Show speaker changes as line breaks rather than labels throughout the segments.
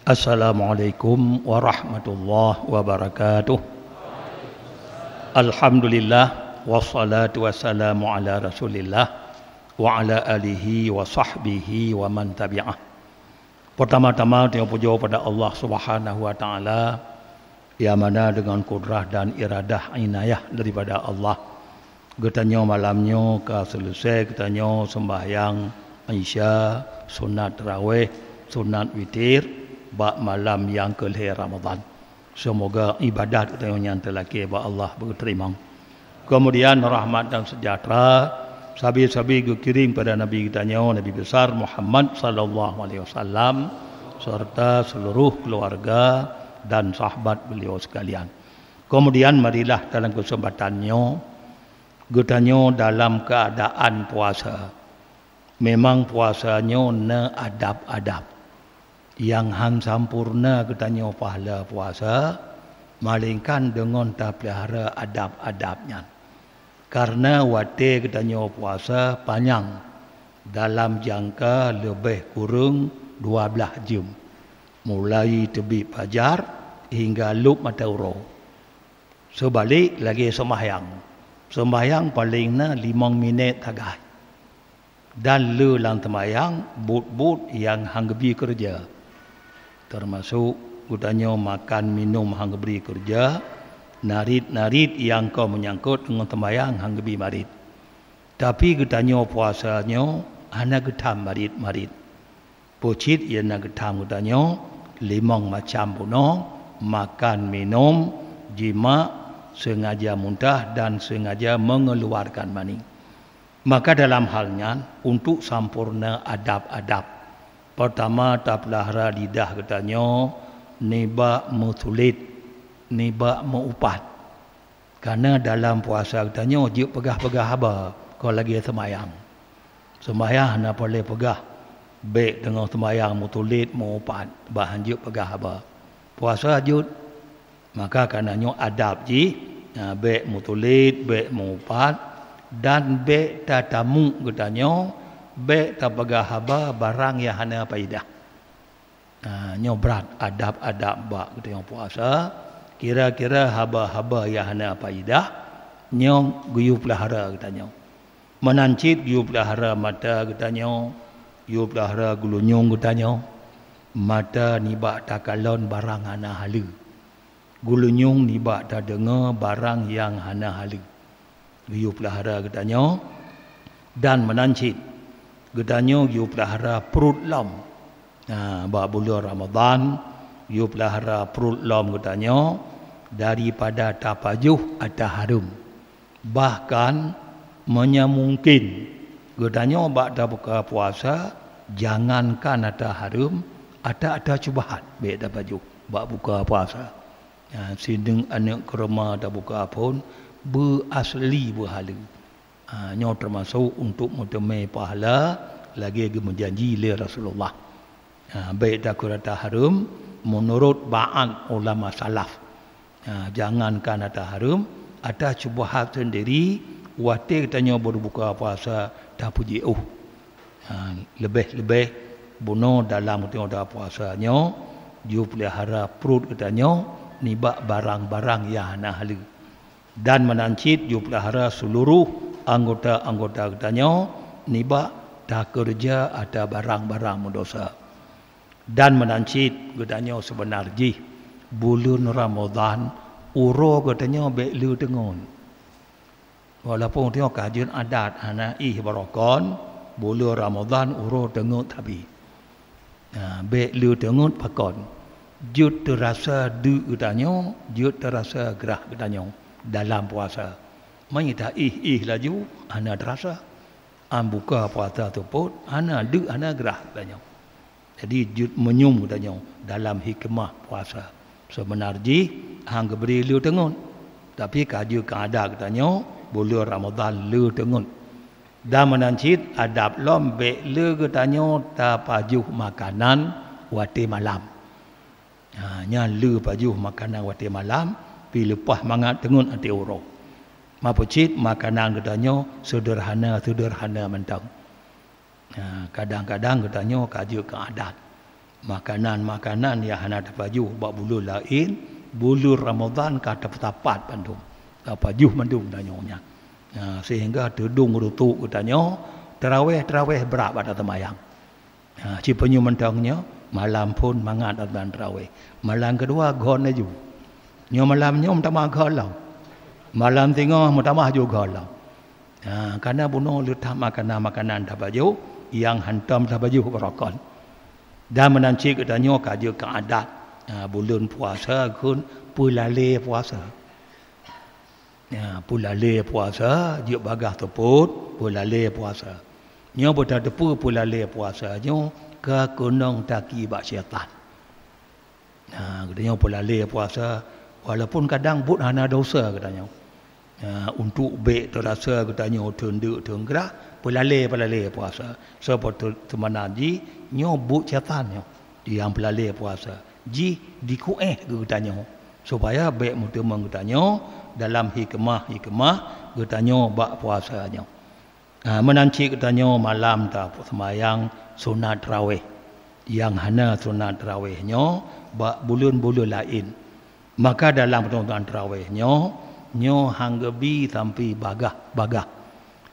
Assalamualaikum warahmatullahi wabarakatuh. Alhamdulillah wassalatu wassalamu ala Rasulillah wa ala alihi wa sahbihi wa man tabi'ah. Pertama-tama saya puja pada Allah Subhanahu wa taala yang mana dengan kudrah dan iradah inayah daripada Allah. Getanya malamnya ke selesai getanya sembahyang Isya, sunat tarawih, sunat witir bak malam yang ke-10 Ramadan. Semoga ibadat kita yang terlaki ba Allah berterima. Kemudian rahmat dan sejahtera sabi-sabi dikirim pada Nabi kita Nabi besar Muhammad sallallahu alaihi wasallam serta seluruh keluarga dan sahabat beliau sekalian. Kemudian marilah dalam kesempatannya getanya dalam keadaan puasa. Memang puasanya na adab-adab. Yang han sampurna katanya pahala puasa malingkan dengan tak pelihara adab-adabnya. Karena wate katanya puasa panjang dalam jangka lebih kurang 12 jam. Mulai terbit fajar hingga lup mata urang. Sebalik lagi sembahyang. Sembahyang palingna 5 minit tagay. Dan le lang sembahyang but-but yang hang gebi kerja. Termasuk gudanya makan minum hang beri kerja, narit-narit yang kau menyangkut dengan tembayang hang gebi marit. Tapi gudanya puasanya hana getam marit-marit. Pocit yang nak getam gudanya 5 macam puno, makan minum, jima, sengaja muntah dan sengaja mengeluarkan mani. Maka dalam halnya untuk sampurna adab-adab. Pertama tak pelihara lidah katanya niba mutulit, niba meupat. Karena dalam puasa katanya dia pegah-pegah haba kalau lagi semayang. Semayang nak boleh pegah. Baik dengan semayang mutulit meupat, bahan dia pegah haba. Puasa jud. Maka karenanya adab ji, baik mutulit, baik meupat dan baik tatamu katanya baik tak pegah haba barang yang hana faidah. Nyobrat adab-adab bak kita yang puasa. Kira-kira haba-haba yang hana faidah nyong guyu pelihara katanya. Menancit guyu pelihara mata katanya, guyu pelihara gulunyung katanya. Mata nibak takalon barang hana halu. Gulunyung nibak tak dengar barang yang hana halu. Guyu pelihara katanya. Dan menancit gedanya you pelihara perut lam. Bak bulan Ramadan you pelihara perut lam gedanya daripada tapajuh atau harum. Bahkan menyamungkin gedanya bak dah buka puasa jangankan ada harum ada cubahat baik tapajuh bak buka puasa. Sideng anak kerma dah buka pun berasli berhala. Nyo termasuk untuk mentemui pahala lagi menjanji oleh Rasulullah. Baik dah kurata harum menurut ba'an ulama salaf. Jangankan ada harum, ada cubahat sendiri wate katanya berbuka puasa dah puji lebih-lebih bunuh dalam ketika puasanya dia pelihara perut katanya nibak barang-barang yang hana halu. Dan menancit dia pelihara seluruh anggota-anggota katanya niba dah kerja ada barang-barang mendosa. Dan menancit katanya sebenarnya bulan Ramadan uro katanya beklu tengun. Walaupun dia kajian adat hana barakon bulan Ramadan uro tengun tapi beklu tengun pakon. Jut terasa du katanya, jut terasa gerah katanya dalam puasa. Mai dah laju ana terasa buka puasa tu pun ana du ana gerah katanya. Jadi jud menyum katanya dalam hikmah puasa. Sebenarnya hang beri lu tengun. Tapi kaji keadaan katanya bulan Ramadan lu tengun. Dan menancit adab lombe lu katanya ta pajuh makanan wati malam. Nya lu pajuh makanan wati malam pi lepas mangat tengun ati uro. Mapocit makanan katanya sederhana mentang. Kadang-kadang katanya kaji ke adat. Makanan yang hana baju bak bulu lain, bulu Ramadan kata tapat pandum. Baju mandum danyonya. Sehingga tudung rutu katanya terawih berat pada temayang. Cipenyu mentangnya malam pun mangat dan terawih. Malam kedua gon aju. Nyo malamnya mutama galau. Malam tengah mutama juga galau. Karena bunuh letak makanan tak baju yang hantam tak baju kerokon. Dan menanci katanya kaji ke adat. Bulan puasa kun pulale puasa. Pulale puasa dia bagah teput pulale puasa. Nyo boda tepu pulale puasa nyo ke gunung taki bak syaitan. Katanya pulale puasa walaupun kadang but hana dosa katanya. Untuk baik terasa katanya tunduk gerak pelale puasa sebab teman-teman nyo but syaitan nyo yang pelale puasa ji dikueh katanya supaya baik mutu mengatanya dalam hikmah katanya bak puasanya. Menanci katanya malam tak semayang sunat tarawih yang hana sunat tarawihnya bak bulan-bulan lain. Maka dalam pertuntutan tarawihnya nyo hanggebi sampai bagah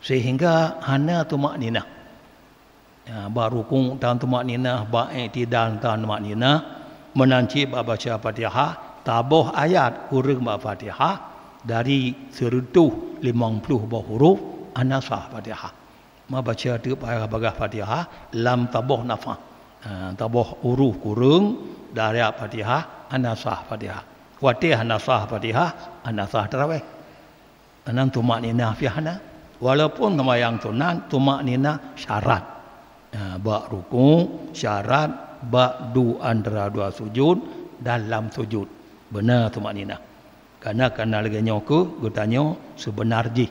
sehingga hana tumak ninah. Bak rukung dan tumak ninah, bak i'tidal dan tumak ninah, menanci bak baca Fatihah, tabuh ayat kurang bak Fatihah dari 150 buah huruf ana sah Fatihah. Ma baca tu bagah Fatihah lam tabuh nafa. Tabuh huruf kurang dari Fatihah ana sah Fatihah. Watih ana sah Fatihah, ana sah tarawih. Anang tumak ninah fi hana. Walaupun yang tunan tumak ninah syarat. Bak rukuk syarat, bak antara dua sujud dalam sujud. Benar tumak ninah. Karena lagi nyoku gutanya sebenarnya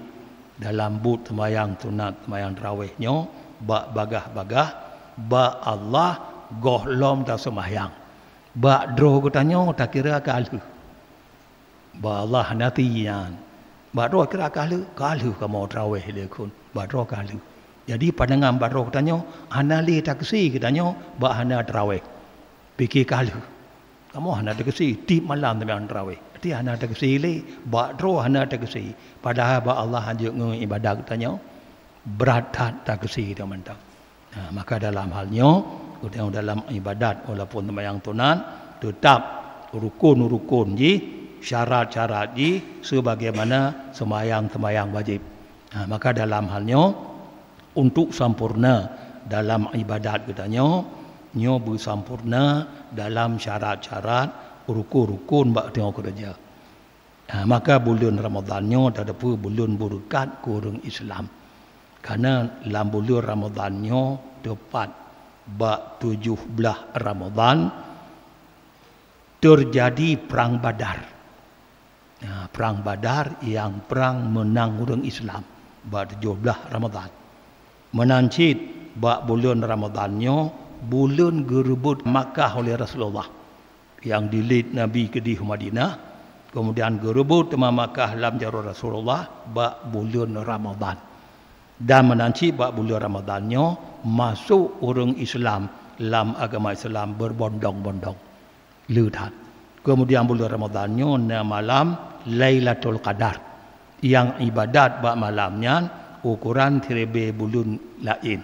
dalam but semayang sunat semayang tarawihnya bak bagah bak Allah gohlom tak semayang. Bak dro gutanya tak kira kalu. Ba Allah natiyan. Badro kira kalu kamu tarawih dia kun. Badro kalu. Jadi pandangan badro katanya hanali taksi katanya ba hana tarawih. Pikir kalu. Kamu hana taksi di malam dengan tarawih. Ti hana taksi le badro hana taksi. Padahal ba Allah hanya ibadat katanya berat taksi dia mentang. Maka dalam halnya dalam ibadat walaupun sembahyang tunan tetap rukun ji syarat-syarat sebagaimana sembahyang wajib. Maka dalam halnya untuk sempurna dalam ibadat katanya nyo bersempurna dalam syarat-syarat rukun bak tengok kerja. Maka bulan Ramadan nyo tadapu bulan berkat kurang Islam. Karena dalam bulan Ramadan nyo tepat bak 17 Ramadan terjadi perang Badar. Perang Badar yang perang menang orang Islam pada 17 Ramadan. Menancit bak bulan Ramadannya bulan gerebut Makkah oleh Rasulullah yang dilid Nabi ke di Madinah, kemudian gerebut tema Makkah dalam jarur Rasulullah bak bulan Ramadan. Dan menancit bak bulan Ramadannya masuk orang Islam dalam agama Islam berbondong-bondong. Lihat. Kemudian bulan Ramadannya malam Lailatul Qadar yang ibadat bak malamnya ukuran terlebih bulan lain.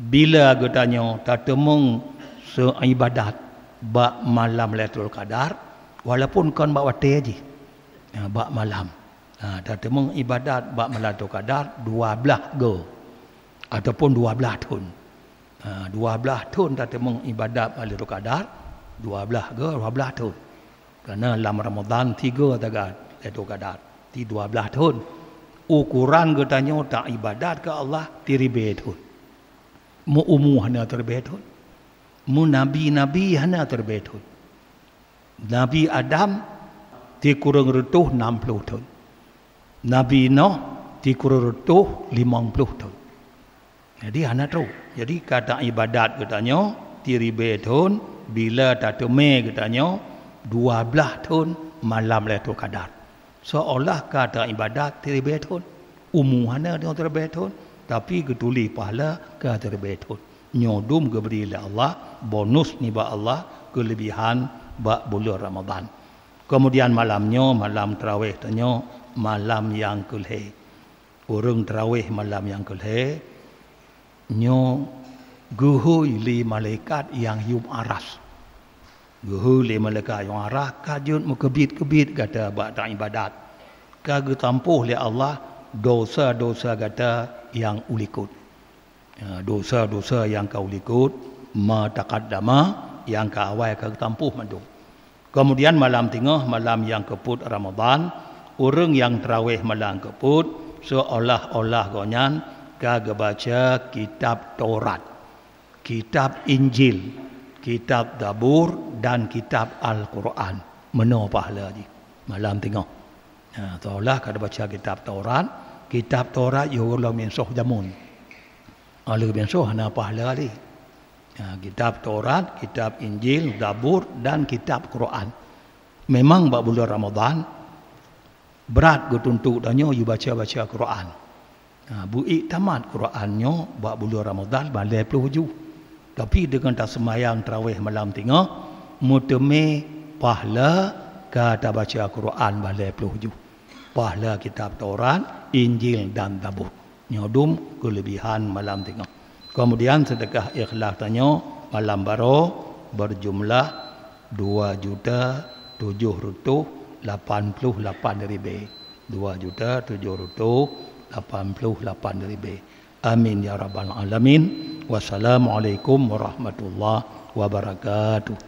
Bila katanya tak temung seibadat bak malam Lailatul Qadar walaupun kan bak wate aja. Bak malam. Tak temung ibadat bak Lailatul Qadar 12 go ataupun 12 tahun. 12 tahun tak temung ibadat Lailatul Qadar 12 go 12 tahun. Karena dalam Ramadan 3 tagad Lailatul Qadar di 12 tahun. Ukuran katanya tak ibadat ke Allah 13 tahun. Mu hana 13 tahun. Mu nabi hana 13 tahun. Nabi Adam ti kurang retuh 60 tahun. Nabi Nuh ti kurang retuh 50 tahun. Jadi hana tahu. Jadi kata ibadat katanya 13 tahun bila tak teme katanya 12 tahun malam Lailatul Qadar. seolah kata ibadat terbetun umuhana dia terbetun tapi ketuli pahala ke terbetun nyodum ke beri Allah bonus ni ba Allah kelebihan ba bulan Ramadan. Kemudian malamnya malam tarawih tanya malam yang kelhe urang tarawih malam yang kelhe nyo guhui li malaikat yang hium aras. Guhui li malaikat yang aras kajut mukebit-kebit kata bak tak ibadat. Kagu tampuh li Allah dosa-dosa kata yang ulikut. Dosa-dosa yang kau ulikut ma taqaddama yang ka awal kau tampuh mandu. Kemudian malam tengah malam yang keput Ramadan, orang yang tarawih malam keput seolah-olah gonyan kagak baca kitab Taurat, kitab Injil, kitab Zabur dan kitab Al-Quran. Mana pahala ni? Malam tengok. Seolah kagak baca kitab Taurat yo Allah mensoh jamun. Alu mensoh ana pahala ni. Kitab Taurat, kitab Injil, Zabur dan kitab Quran. Memang bab bulan Ramadan berat getuntuk danyo you baca-baca Quran. Buik tamat Qurannya buat bulan Ramadan balai 10 tapi dengan tak semayang tarawih malam tengah muteme pahala kata baca Quran balai 10 pahala kitab Taurat, Injil dan Zabur nyodum kelebihan malam tengah. Kemudian sedekah ikhlas tanya malam baru berjumlah 2.788.000 2.788.000. Amin ya rabbal alamin. Wassalamualaikum warahmatullahi wabarakatuh.